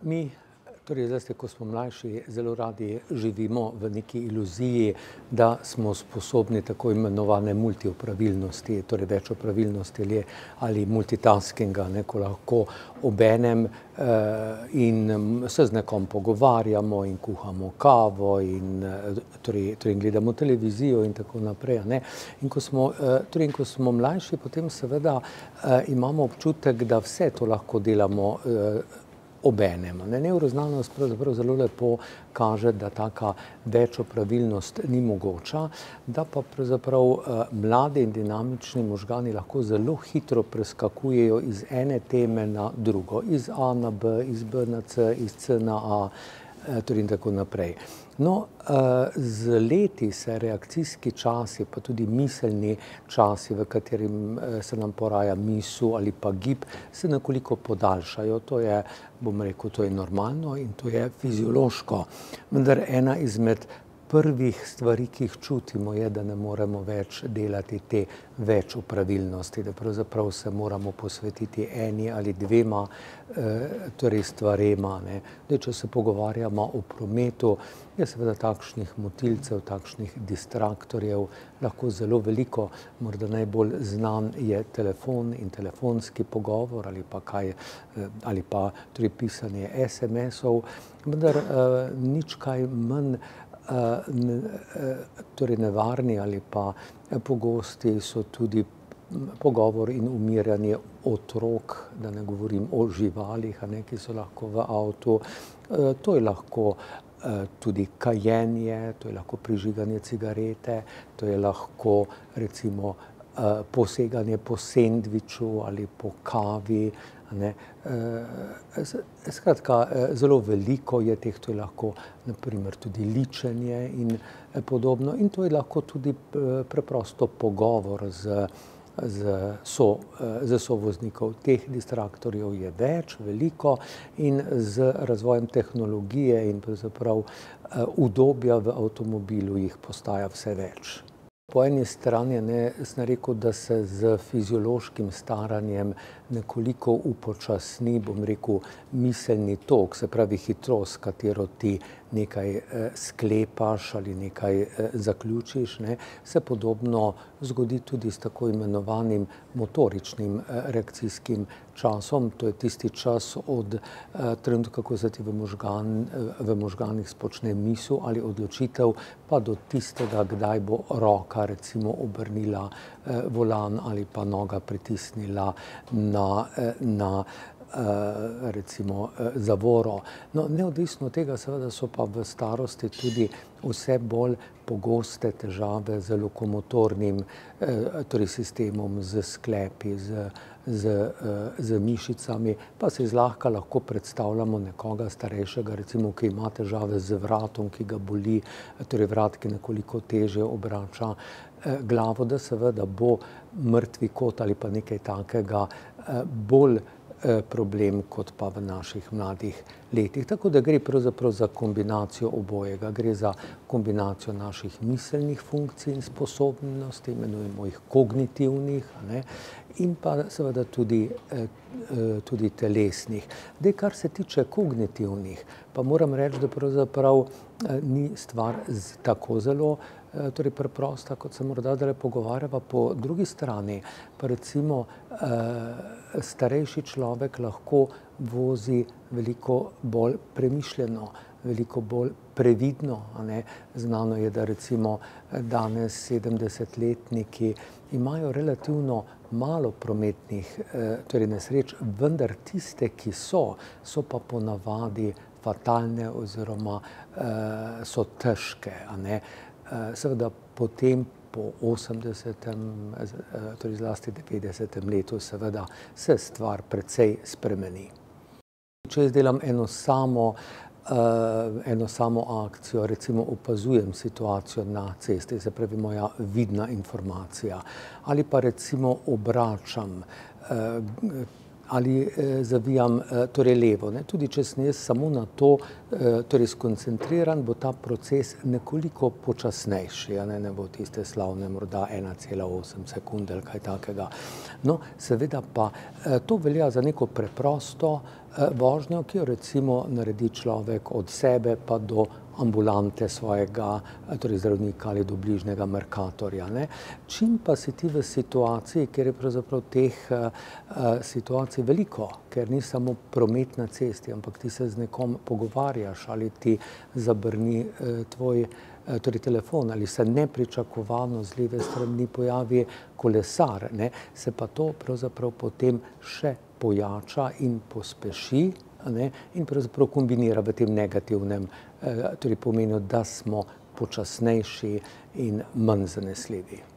Mi, torej zlasti, ko smo mlajši, zelo radi živimo v neki iluziji, da smo sposobni tako imenovane multiopravilnosti, torej več opravilnosti ali multitaskinga, ko lahko obenem in se z nekom pogovarjamo in kuhamo kavo in torej gledamo televizijo in tako naprej. In ko smo mlajši, potem seveda imamo občutek, da vse to lahko delamo obenem. Nevroznanost pravzaprav zelo lepo kaže, da taka večopravilnost ni mogoča, da pa pravzaprav mladi in dinamični možgani lahko zelo hitro preskakujejo iz ene teme na drugo, iz A na B, iz B na C, iz C na A, torej in tako naprej. No, z leti se reakcijski časi, pa tudi miselni časi, v katerim se nam poraja misel ali pa gib, se nekoliko podaljšajo. To je, bom rekel, to je normalno in to je fiziološko. Vendar ena izmed prvih stvari, ki jih čutimo, je, da ne moremo več delati te več opravilnosti, da pravzaprav se moramo posvetiti eni ali dvema torej stvarema. Če se pogovarjamo o prometu, je seveda takšnih motilcev, takšnih distraktorjev lahko zelo veliko. Morda najbolj znan je telefon in telefonski pogovor ali pa torej pisanje SMS-ov, vendar nič kaj manj torej nevarni ali pa pogosti so tudi pogovor in umirjanje otrok, da ne govorim o živalih, ki so lahko v avtu. To je lahko tudi kajenje, to je lahko prižiganje cigarete, to je lahko recimo poseganje po sendviču ali po kavi. Skratka, zelo veliko je teh, to je lahko na primer tudi ličenje in podobno. In to je lahko tudi preprosto pogovor z sovoznikov. Teh distraktorjev je več, veliko in z razvojem tehnologije in pravzaprav udobja v avtomobilu jih postaja vse več. Po eni strani sem rekel, da se z fiziološkim staranjem nekoliko upočasni, bom rekel, miselni tok, se pravi hitrost, s katero ti nekaj sklepaš ali nekaj zaključiš. Se podobno zgodi tudi s tako imenovanim motoričnim reakcijskim časom. To je tisti čas od trenutka, ko se ti v možganih spočne misel ali odločitev, pa do tistega, kdaj bo roka recimo obrnila volan ali pa noga pritisnila na recimo zavoro. No, neodvisno od tega seveda so pa v starosti tudi vse bolj pogoste težave z lokomotornim torej sistemom, z sklepi, z mišicami, pa si zlahka lahko predstavljamo nekoga starejšega, recimo, ki ima težave z vratom, ki ga boli, torej vrat, ki nekoliko težje obrača glavo, da seveda bo mrtvi kot ali pa nekaj takega bolj problem kot pa v naših mladih letih. Tako da gre pravzaprav za kombinacijo obojega. Gre za kombinacijo naših miselnih funkcij in sposobnosti, imenujemo jih kognitivnih, in pa seveda tudi telesnih. Kar se tiče kognitivnih, pa moram reči, da pravzaprav ni stvar tako zelo torej preprosta, kot se morda zdaj pogovarjava. Po drugi strani pa recimo starejši človek lahko vozi veliko bolj premišljeno, veliko bolj previdno. Znano je, da recimo danes 70-letniki imajo relativno malo prometnih torej nesreč, vendar tiste, ki so pa ponavadi fatalne oziroma so težke. Seveda potem po 80., torej zlasti 90. letu seveda se stvar precej spremeni. Če jaz delam eno samo akcijo, recimo opazujem situacijo na cesti, se pravi moja vidna informacija, ali pa recimo obračam ali zavijam torej levo. Tudi če sem jaz samo na to torej skoncentriran, bo ta proces nekoliko počasnejši. Ne bo tiste slavne morda 1,8 sekunde ali kaj takega. No, seveda pa to velja za neko preprosto vožnjo, ki jo recimo naredi človek od sebe pa do ambulante svojega, torej zdravnika ali do bližnjega Mercatorja, ne. Čim pa si ti v situaciji, kjer je pravzaprav teh situacij veliko, ker ni samo promet na cesti, ampak ti se z nekom pogovarjaš ali ti zabrni tvoj torej telefon ali se nepričakovano z leve strani pojavi kolesar, ne, se pa to pravzaprav potem še pojača in pospeši, ne, in pravzaprav kombinira v tem negativnem, torej pomenu, da smo počasnejši in manj zanesljivi.